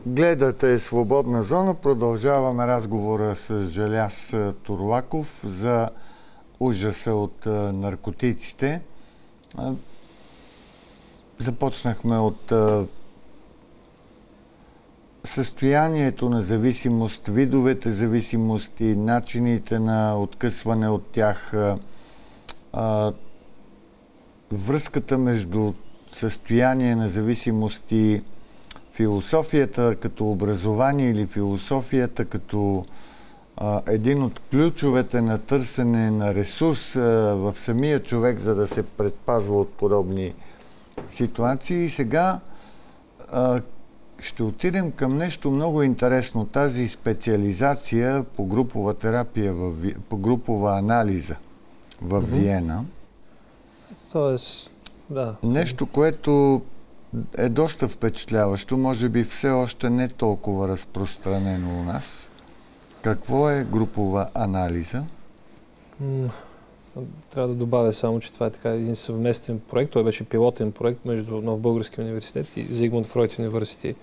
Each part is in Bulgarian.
Гледате Свободна зона. Продължаваме разговора с Желяз Турлаков за ужаса от наркотиците. Започнахме от състоянието на зависимост, видовете зависимости, начините на откъсване от тях, връзката между състояние на зависимост и философията като образование или философията като един от ключовете на търсене на ресурс в самия човек, за да се предпазва от подобни ситуации. И сега ще отидем към нещо много интересно. Тази специализация по групова терапия, по групова анализа в Виена. Тоест, да. Нещо, което е доста впечатляващо, може би все още не толкова разпространено у нас. Какво е групова анализа? Трябва да добавя само, че това е така един съвместен проект. Той беше пилотен проект между Нов български университет и Зигмунд Фройд университет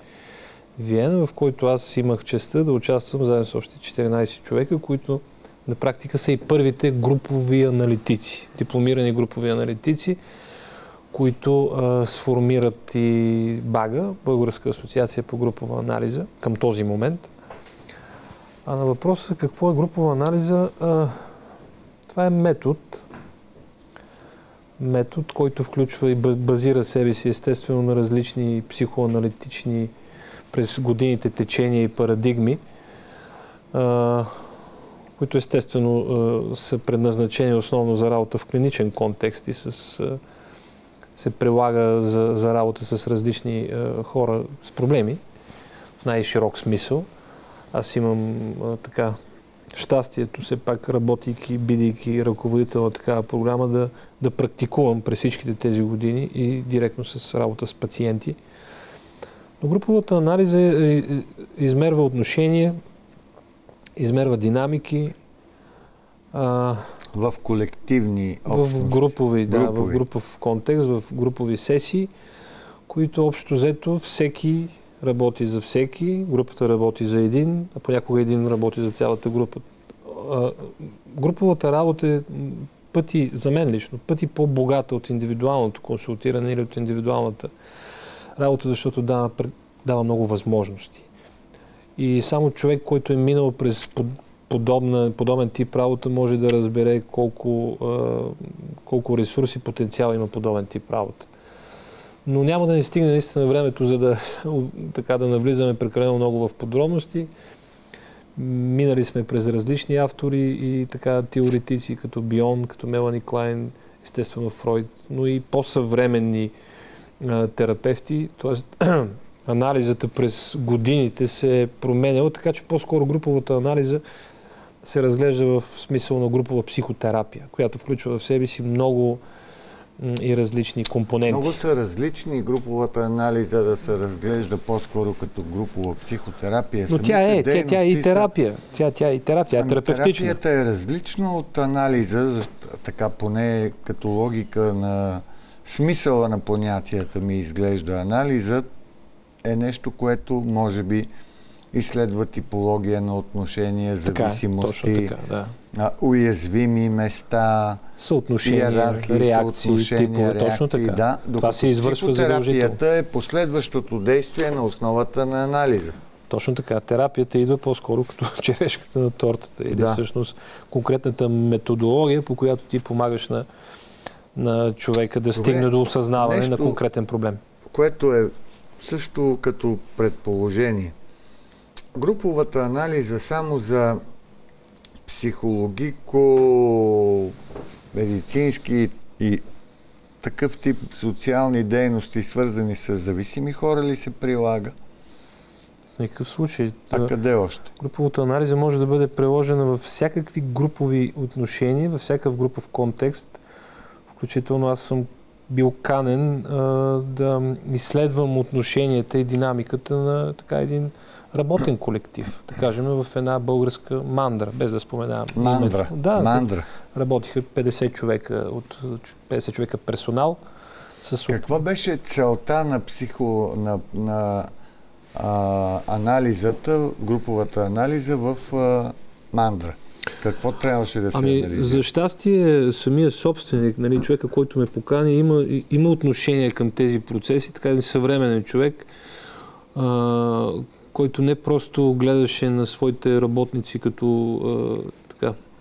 Виена, в който аз имах честта да участвам заедно с още 14 човека, които на практика са и първите групови аналитици, дипломирани групови аналитици, които сформират и БАГА, Българска асоциация по групова анализа, към този момент. А на въпроса какво е групова анализа, това е метод, който включва и базира себе си естествено на различни психоаналитични през годините течения и парадигми, които естествено са предназначени основно за работа в клиничен контекст и се прилага за работа с различни хора с проблеми, в най-широк смисъл. Аз имам така щастието, все пак работейки, бидейки ръководител на такава програма, да практикувам през всичките тези години и директно с работа с пациенти. Но груповата анализа измерва отношения, измерва динамики. В колективни общности. В групови, да, в групов контекст, в групови сесии, които общо взето всеки работи за всеки, групата работи за един, а понякога един работи за цялата група. Груповата работа е пъти, за мен лично, пъти по-богата от индивидуалното консултиране или от индивидуалната работа, защото дава много възможности. И само човек, който е минал през подобен тип работа, може да разбере колко ресурси и потенциал има подобен тип работа. Но няма да ни стигне наистина времето, за да навлизаме прекалено много в подробности. Минали сме през различни автори и така теоретици, като Бион, като Мелани Клайн, естествено Фройд, но и по-съвременни терапевти. Тоест, анализата през годините се е променяла, така че по-скоро груповата анализа се разглежда в смисъл на групова психотерапия, която включва в себе си много и различни компоненти. Много са различни груповата анализа да се разглежда по-скоро като групова психотерапия. Но тя е и терапия. Тя е и терапия, е терапевтична. Терапията е различна от анализа, така поне като логика на смисъла на понятията ми изглежда. Анализът е нещо, което може би изследва типология на отношения, зависимости, уязвими места, съотношения, реакции, типове, точно така. Да, това се извършва задължително. Психотерапията е последващото действие на основата на анализа. Точно така. Терапията идва по-скоро като черешката на тортата или всъщност конкретната методология, по която ти помагаш на човека да стигне до осъзнаване на конкретен проблем. Което е също като предположение. Груповата анализа само за психологико-медицински и такъв тип социални дейности, свързани с зависими хора ли се прилага? В никакъв случай. А къде още? Груповата анализа може да бъде приложена във всякакви групови отношения, във всякакъв групов контекст. Включително аз съм бил канен да изследвам отношенията и динамиката на така един работен колектив, да кажем в една българска мандра, без да споменавам. Мандра. Да, мандра. Работиха 50 човека от 50 човека персонал. Каква беше целта на анализата, груповата анализа в Мандра? Какво трябваше да се анализира? За щастие, самия собственик, нали, човека, който ме покани, има отношение към тези процеси, така да съвременен човек, който не просто гледаше на своите работници като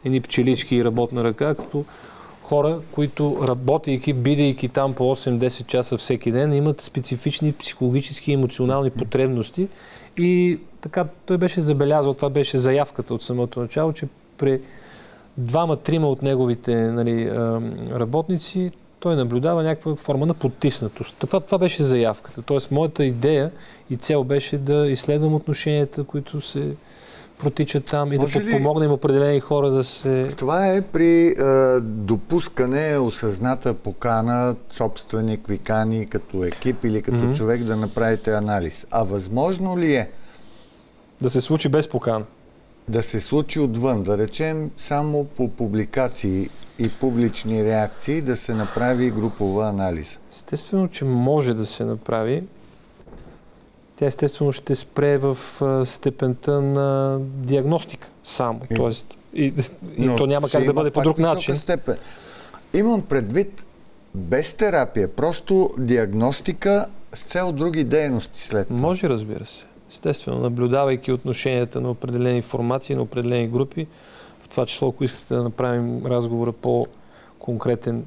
едни пчелички и работна ръка, като хора, които работейки, бидейки там по 8-10 часа всеки ден, имат специфични психологически и емоционални потребности. И така той беше забелязал, това беше заявката от самото начало, че при 2-3 от неговите, нали, работници той наблюдава някаква форма на потиснатост. Това беше заявката. Тоест, моята идея и цел беше да изследвам отношенията, които се протичат там и да подпомогнем определени хора да се... Това е при допускане, осъзната покана, собственик, викани, като екип или като човек да направите анализ. А възможно ли е да се случи без покана? Да се случи отвън, да речем само по публикации и публични реакции да се направи групова анализа? Естествено, че може да се направи. Тя естествено ще спре в степента на диагностика само. Тоест, и то няма как да бъде по друг начин. Степен. Имам предвид без терапия, просто диагностика с цел други дейности след това. Може, разбира се. Естествено, наблюдавайки отношенията на определени формации, на определени групи, в това число, ако искате да направим разговора по-конкретен,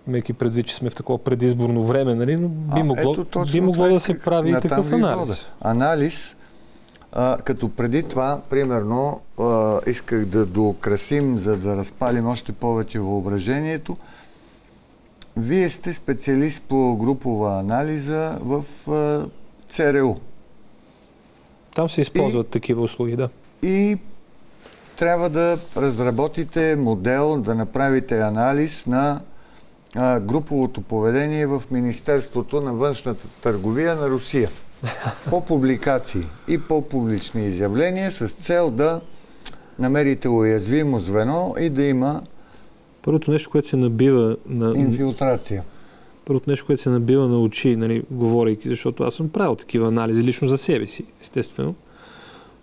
имайки предвид, че сме в такова предизборно време, нали? Но би могло да се прави и такъв анализ. Анализ, като преди това, примерно, исках да доукрасим, за да разпалим още повече въображението. Вие сте специалист по групова анализа в ЦРУ. Там се използват такива услуги, да. И трябва да разработите модел, да направите анализ на груповото поведение в Министерството на външната търговия на Русия. По публикации и по публични изявления с цел да намерите уязвимо звено и да има първото нещо, което се набива на... инфилтрация. Първото нещо, което се набива на очи, нали, говорейки, защото аз съм правил такива анализи лично за себе си, естествено.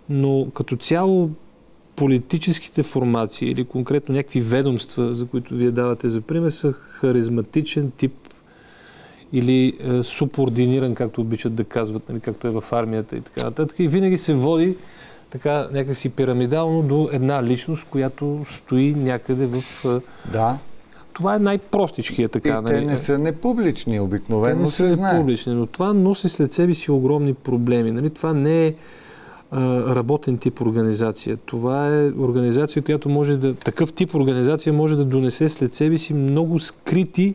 Но като цяло политическите формации или конкретно някакви ведомства, за които вие давате за пример, са харизматичен тип или субординиран, както обичат да казват, нали, както е в армията и така нататък. И винаги се води така някакси пирамидално до една личност, която стои някъде в... Да. Това е най-простичкият така. И те не са непублични, обикновено се знае. Те не са непублични, но това носи след себе си огромни проблеми. Нали? Това не е работен тип организация. Това е организация, която може да... Такъв тип организация може да донесе след себе си много скрити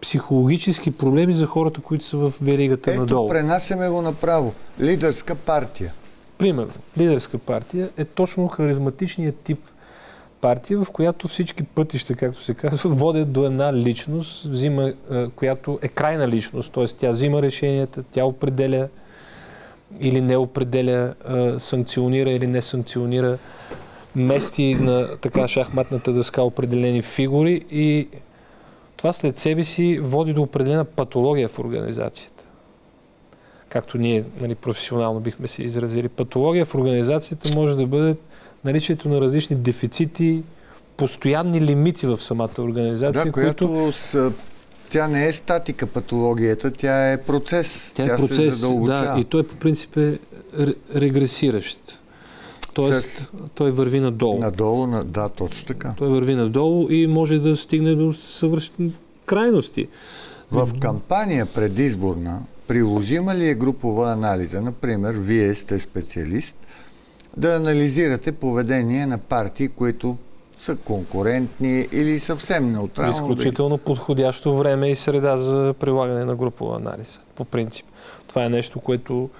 психологически проблеми за хората, които са в веригата надолу. Ето, пренасяме го направо. Лидерска партия. Примерно, лидерска партия е точно харизматичният тип партия, в която всички пътища, както се казва, водят до една личност, която е крайна личност, т.е. тя взима решенията, тя определя или не определя, санкционира или не санкционира, мести на така шахматната дъска определени фигури и това след себе си води до определена патология в организацията. Както ние, нали, професионално бихме се изразили. Патология в организацията може да бъде наличието на различни дефицити, постоянни лимити в самата организация. Да, която тя не е статика патологията, тя е процес. Тя е процес, се задълбочава. Да, и той по принцип е регресиращ. Тоест, той върви надолу. Надолу, да, точно така. Той върви надолу и може да стигне до съвършени крайности. В кампания предизборна приложима ли е групова анализа? Например, вие сте специалист, да анализирате поведение на партии, които са конкурентни или съвсем неутрално. Изключително подходящо време и среда за прилагане на групова анализа, по принцип. Това е нещо, което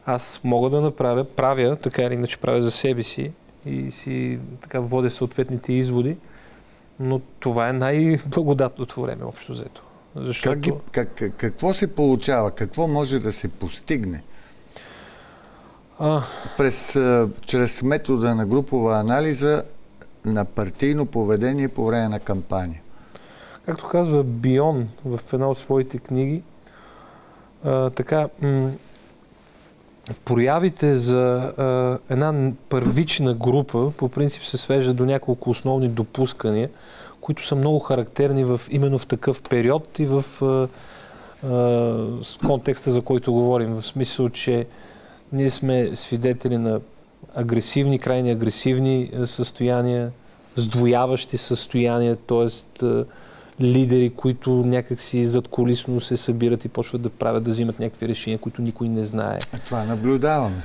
аз мога да направя, правя, така или иначе правя за себе си и си така водя съответните изводи, но това е най-благодатното време, общо взето. Защото... Какво се получава? Какво може да се постигне? Чрез метода на групова анализа на партийно поведение по време на кампания. Както казва Бион в една от своите книги, проявите за една първична група по принцип се свежда до няколко основни допускания, които са много характерни именно в такъв период и в контекста, за който говорим. В смисъл, че ние сме свидетели на агресивни, крайни агресивни състояния, сдвояващи състояния, т.е. лидери, които някакси задкулисно се събират и почват да взимат някакви решения, които никой не знае. Това наблюдаваме.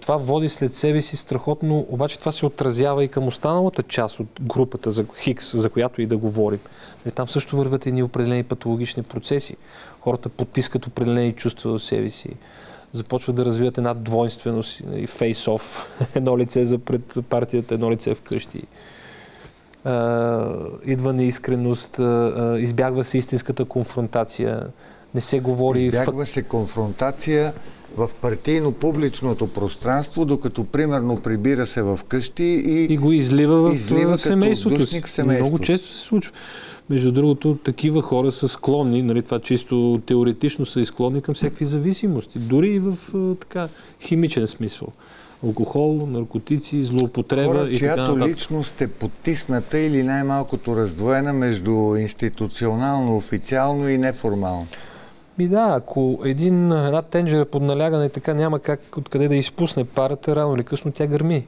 Това води след себе си страхотно, обаче това се отразява и към останалата част от групата за Хикс, за която и да говорим. Там също върват едни определени патологични процеси. Хората потискат определени чувства в себе си. Започват да развиват една двойственост, фейс-оф, едно лице за пред партията, едно лице вкъщи. Идва неискреност, избягва се истинската конфронтация, не се говори... Избягва се конфронтация в партийно-публичното пространство, докато примерно прибира се в къщи и го излива в семейството си. Много често се случва. Между другото, такива хора са склонни, нали, това чисто теоретично са склонни към всякакви зависимости, дори и в химичен смисъл. Алкохол, наркотици, злоупотреба хора, и така нататък. чиято личност е потисната или най-малкото раздвоена между институционално, официално и неформално. Ако една тенджера под налягане и така няма как откъде да изпусне парата, рано или късно тя гърми.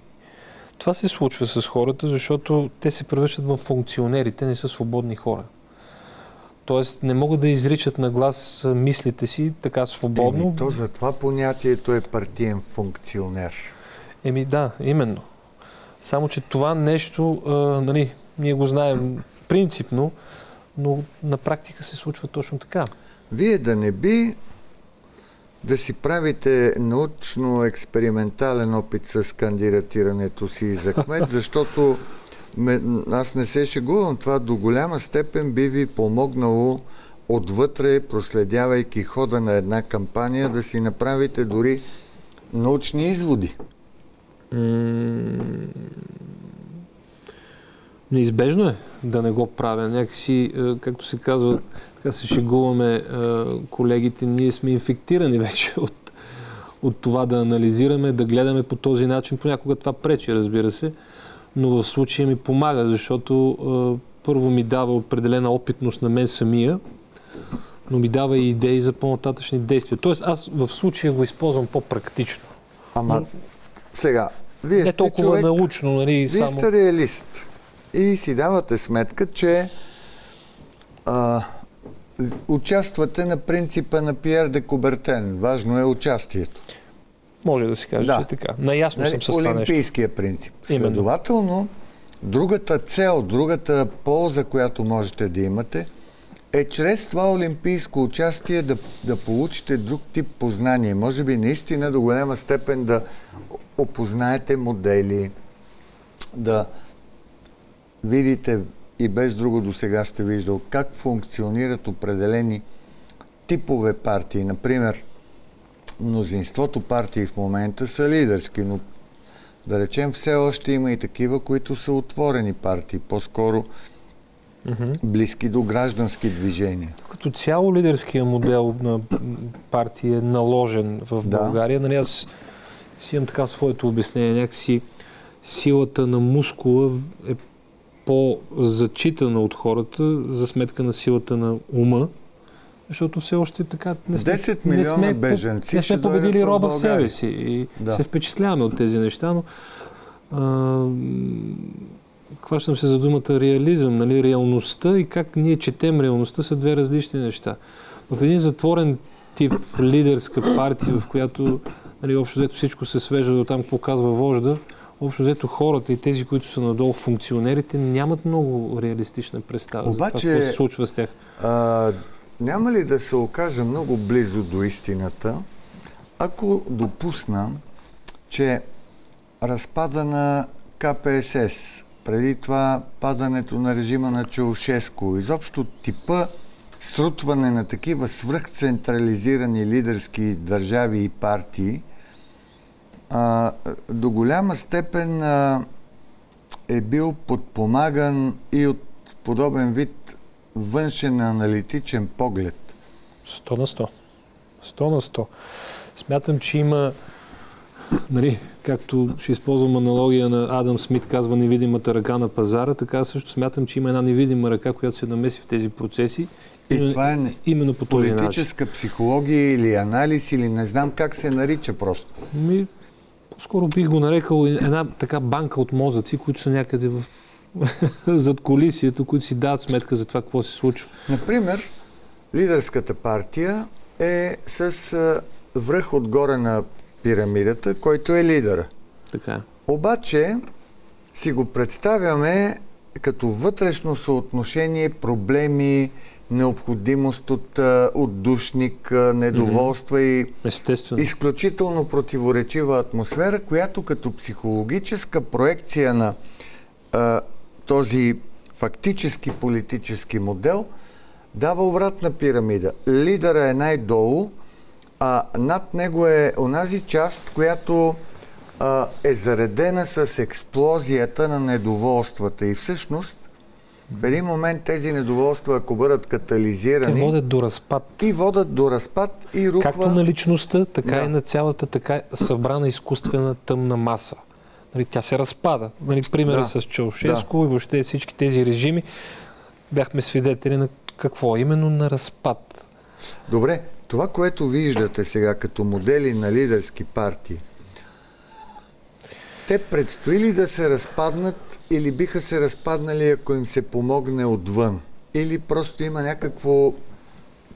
Това се случва с хората, защото те се превръщат в функционери, те не са свободни хора. Тоест не могат да изричат на глас мислите си така свободно. То затова понятието е партиен функционер. Да, именно. Само, че това нещо, ние го знаем принципно, но на практика се случва точно така. Вие да не би да си правите научно-експериментален опит с кандидатирането си за кмет, защото аз не се шегувам, това до голяма степен би ви помогнало отвътре, проследявайки хода на една кампания, да си направите дори научни изводи. Неизбежно е да не го правя. Някакси, както се казва, така се шегуваме колегите, ние сме инфектирани вече от това да анализираме, да гледаме по този начин. Понякога това пречи, разбира се, но в случая ми помага, защото първо ми дава определена опитност на мен самия, но ми дава и идеи за по-нататъчни действия. Тоест аз в случая го използвам по-практично. Сега, вие не толкова човек, научно, нали? Вие сте реалист и си давате сметка, че участвате на принципа на Пиер де Кубертен. Важно е участието. Може да се каже, че е така. Наясно съм с това нещо. Олимпийския принцип. Следователно, другата цел, другата полза, която можете да имате, е чрез това олимпийско участие да получите друг тип познание. Може би наистина до голяма степен да опознаете модели, да видите и без друго до сега сте виждал как функционират определени типове партии. Например, мнозинството партии в момента са лидерски, но да речем все още има и такива, които са отворени партии, по-скоро близки до граждански движения. Като цяло лидерския модел на партия е наложен в България. Нали, аз си имам така своето обяснение. Някакси силата на мускула е по-зачитана от хората за сметка на силата на ума, защото все още така не сме победили роба в себе си и се впечатляваме от тези неща, но хващам се за думата реализъм, нали? Реалността и как ние четем реалността са две различни неща. В един затворен тип лидерска партия, в която общо взето всичко се свежда до там, какво казва вожда, общо взето хората и тези, които са надолу функционерите, нямат много реалистична представа за това, какво се случва с тях. Няма ли да се окажа много близо до истината, ако допусна, че разпада на КПСС, преди това падането на режима на Чаушеско, изобщо типа срутване на такива свръхцентрализирани лидерски държави и партии, до голяма степен е бил подпомаган и от подобен вид външен аналитичен поглед. 100 на 100. 100 на 100. Смятам, че има, нали, както ще използвам аналогия на Адам Смит, казва невидимата ръка на пазара, така също смятам, че има една невидима ръка, която се намеси в тези процеси. И това е именно по този политическа психология или анализ, или не знам как се нарича просто. По-скоро бих го нарекал една така банка от мозъци, които са някъде зад колисието, които си дават сметка за това, какво се случва. Например, лидерската партия е с връх отгоре на пирамидата, който е лидера. Така. Обаче си го представяме като вътрешно съотношение, проблеми, необходимост от отдушник, недоволства и изключително противоречива атмосфера, която като психологическа проекция на този фактически политически модел дава обратна пирамида. Лидера е най-долу, а над него е онази част, която е заредена с експлозията на недоволствата. И всъщност, в един момент тези недоволства, ако бъдат катализирани... Те водят до разпад. И водят до разпад и рухва... Както на личността, така и на цялата така събрана изкуствена тъмна маса. Нали, тя се разпада. Нали, примера с Чаушеско и въобще всички тези режими бяхме свидетели на какво? Именно на разпад. Добре, това, което виждате сега като модели на лидерски партии, те предстои ли да се разпаднат или биха се разпаднали, ако им се помогне отвън? Или просто има някакво,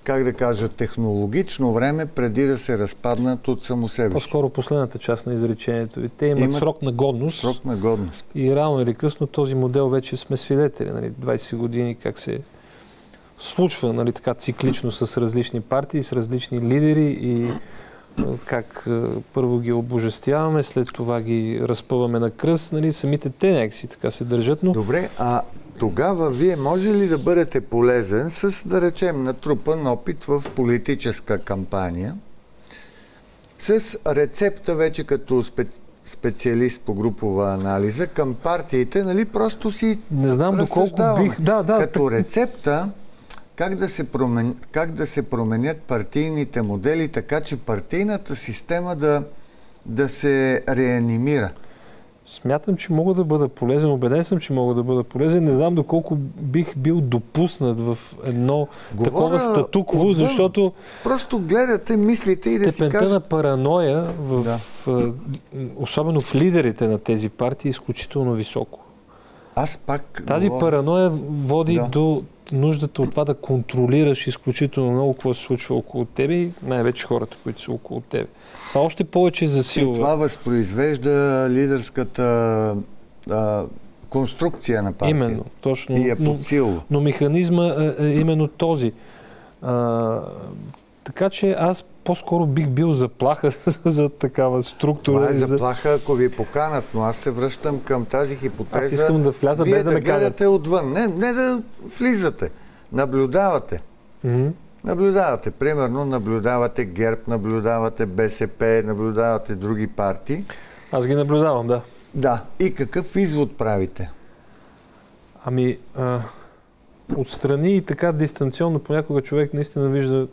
как да кажа, технологично време преди да се разпаднат от само себе си? По-скоро последната част на изречението. Те имат срок на годност. Срок на годност. И рано или късно този модел вече сме свидетели. Нали, 20 години как се случва, нали, така циклично с различни партии, с различни лидери и как първо ги обожествяваме, след това ги разпъваме на кръст, нали, самите те някакси така се държат. Но... Добре, а тогава вие може ли да бъдете полезен с, да речем, натрупан опит в политическа кампания, с рецепта вече като специалист по групова анализа към партиите, нали, просто си не знам доколко бих... Като рецепта, как да се променят партийните модели, така че партийната система да се реанимира? Смятам, че мога да бъда полезен. Убеден съм, че мога да бъда полезен. Не знам доколко бих бил допуснат в едно такова статукво, защото... Просто гледате, мислите и да си кажете... Степента на параноя, особено в лидерите на тези партии, е изключително високо. Тази параноя води до нуждата от това да контролираш изключително много какво се случва около тебе и най-вече хората, които са около тебе. Това още повече засилва. И това възпроизвежда лидерската конструкция на партията. Именно, точно. И я подсилва. Но механизма е именно този. Така че аз по-скоро бих бил заплаха за такава структура. Това е заплаха, ако ви поканат, но аз се връщам към тази хипотеза. Аз искам да вляза без да ме гледате отвън. Не да влизате. Наблюдавате. Наблюдавате. Примерно наблюдавате ГЕРБ, наблюдавате БСП, наблюдавате други партии. Аз ги наблюдавам, да. Да. И какъв извод правите? Отстрани и така дистанционно понякога човек наистина вижда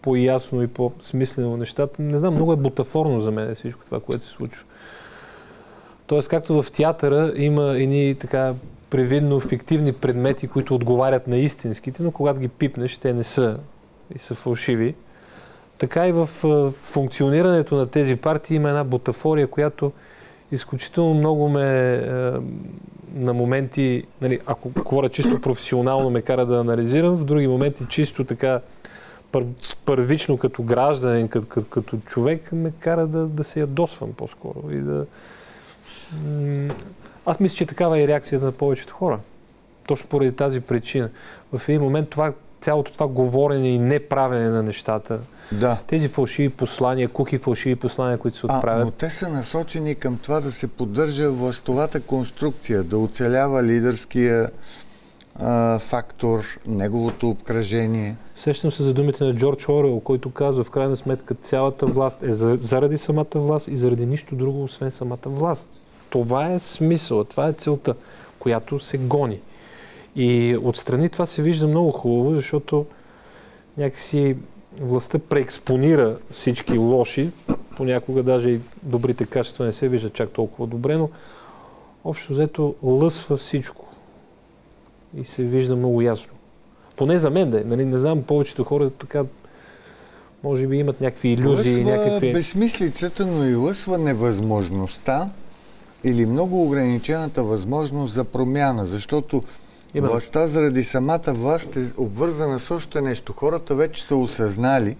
по-ясно и по-смислено нещата. Не знам, много е бутафорно за мен всичко това, което се случва. Тоест, както в театъра има едни така привидно фиктивни предмети, които отговарят на истинските, но когато ги пипнеш, те не са и са фалшиви. Така и в функционирането на тези партии има една бутафория, която изключително много на моменти, нали, ако говоря чисто професионално, ме кара да анализирам, в други моменти чисто така първично като гражданин, като човек, ме кара да се ядосвам по-скоро. И Аз мисля, че такава е реакцията на повечето хора. Точно поради тази причина. В един момент цялото това говорене и неправене на нещата, тези фалшиви послания, кухи фалшиви послания, които се отправят. Но те са насочени към това да се поддържа властовата конструкция, да оцелява лидерския фактор, неговото обкръжение. Сещам се за думите на Джордж Оруел, който казва, в крайна сметка цялата власт е заради самата власт и заради нищо друго, освен самата власт. Това е смисъл, това е целта, която се гони. И отстрани това се вижда много хубаво, защото някакси властта преекспонира всички лоши, понякога даже и добрите качества не се виждат чак толкова добре, но общо взето лъсва всичко и се вижда много ясно. Поне за мен да е. Нали? Не знам, повечето хора така може би имат някакви иллюзии. Лъсва безсмислицата, но и лъсва невъзможността или много ограничената възможност за промяна, защото властта заради самата власт е обвързана с още нещо. Хората вече са осъзнали,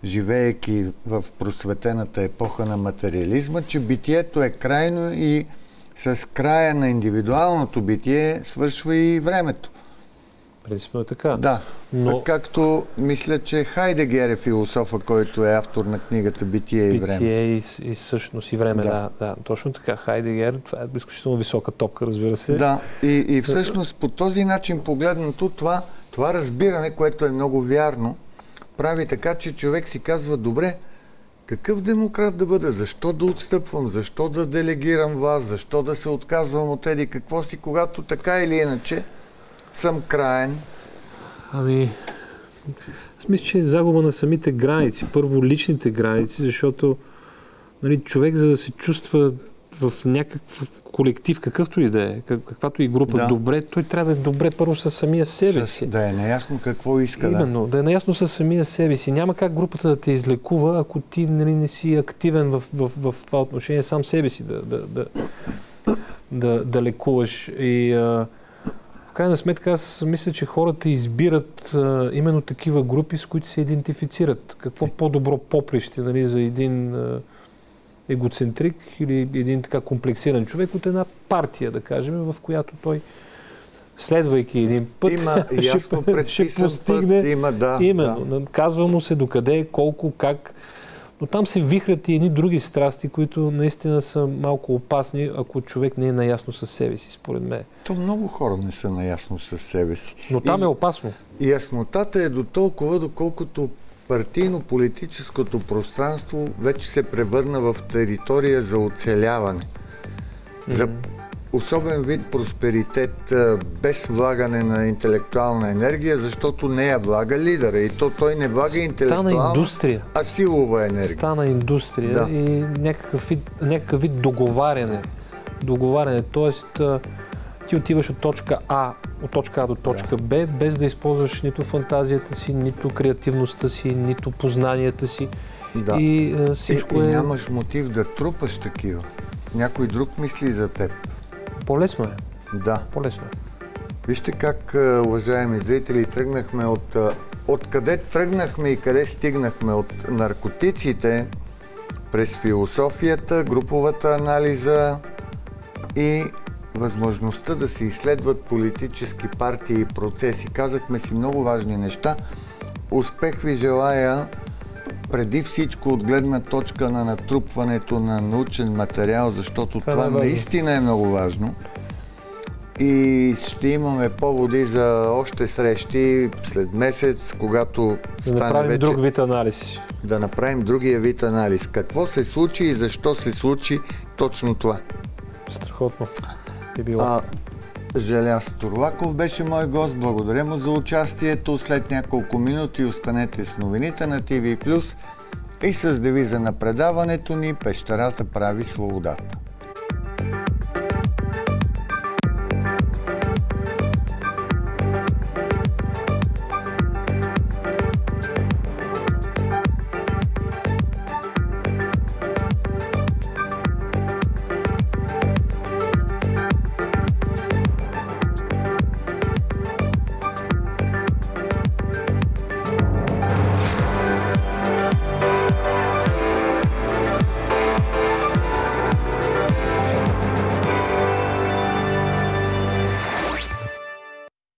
живеейки в просветената епоха на материализма, че битието е крайно и с края на индивидуалното битие свършва и времето. Принципно е така. Да, но... както мисля, че Хайдегер е философа, който е автор на книгата Битие и време. Битие и същност и време, да. Точно така. Хайдегер, това е изключително висока топка, разбира се. Да, и всъщност по този начин погледнато това разбиране, което е много вярно, прави така, че човек си казва, добре, какъв демократ да бъда? Защо да отстъпвам? Защо да делегирам власт? Защо да се отказвам от еди какво си, когато така или иначе съм краен? Ами, аз мисля, че е загуба на самите граници. Първо личните граници, защото нали, човек, за да се чувства в някакъв колектив, какъвто и да е, каквато и група добре, той трябва да е добре първо със самия себе си. Да е наясно какво иска. Именно, да е наясно със самия себе си. Няма как групата да те излекува, ако ти нали, не си активен в това отношение, сам себе си да лекуваш. И в крайна сметка аз мисля, че хората избират именно такива групи, с които се идентифицират. Какво по-добро поприще нали, за един егоцентрик или един така комплексиран човек от една партия, да кажем, в която той, следвайки един път, има ясно предписан постигне, път, има, именно, казва му се докъде, колко, как. Но там се вихрят и едни други страсти, които наистина са малко опасни, ако човек не е наясно със себе си, според мен. То много хора не са наясно със себе си. Но там е опасно. Яснотата е до толкова, доколкото партийно-политическото пространство вече се превърна в територия за оцеляване. За особен вид просперитет без влагане на интелектуална енергия, защото не я влага лидера. И то той не влага интелектуална, а силова енергия. Стана индустрия и някакъв вид договаряне. Тоест, ти отиваш от точка А до точка Б, без да използваш нито фантазията си, нито креативността си, нито познанията си. Да. И всичко и нямаш мотив да трупаш такива. Някой друг мисли за теб. По-лесно е. Да. По-лесно е. Вижте как, уважаеми зрители, тръгнахме от къде тръгнахме и къде стигнахме. От наркотиците, през философията, груповата анализа и възможността да се изследват политически партии и процеси. Казахме си много важни неща. Успех ви желая преди всичко от гледна точка на натрупването на научен материал, защото това наистина е много важно. И ще имаме поводи за още срещи след месец, когато да направим друг вид анализ. Да направим другия вид анализ. Какво се случи и защо се случи точно това? Страхотно. Е било. Желяз Турлаков беше мой гост. Благодаря му за участието. След няколко минути останете с новините на TV+, и с девиза на предаването ни "Пещерата прави свободата".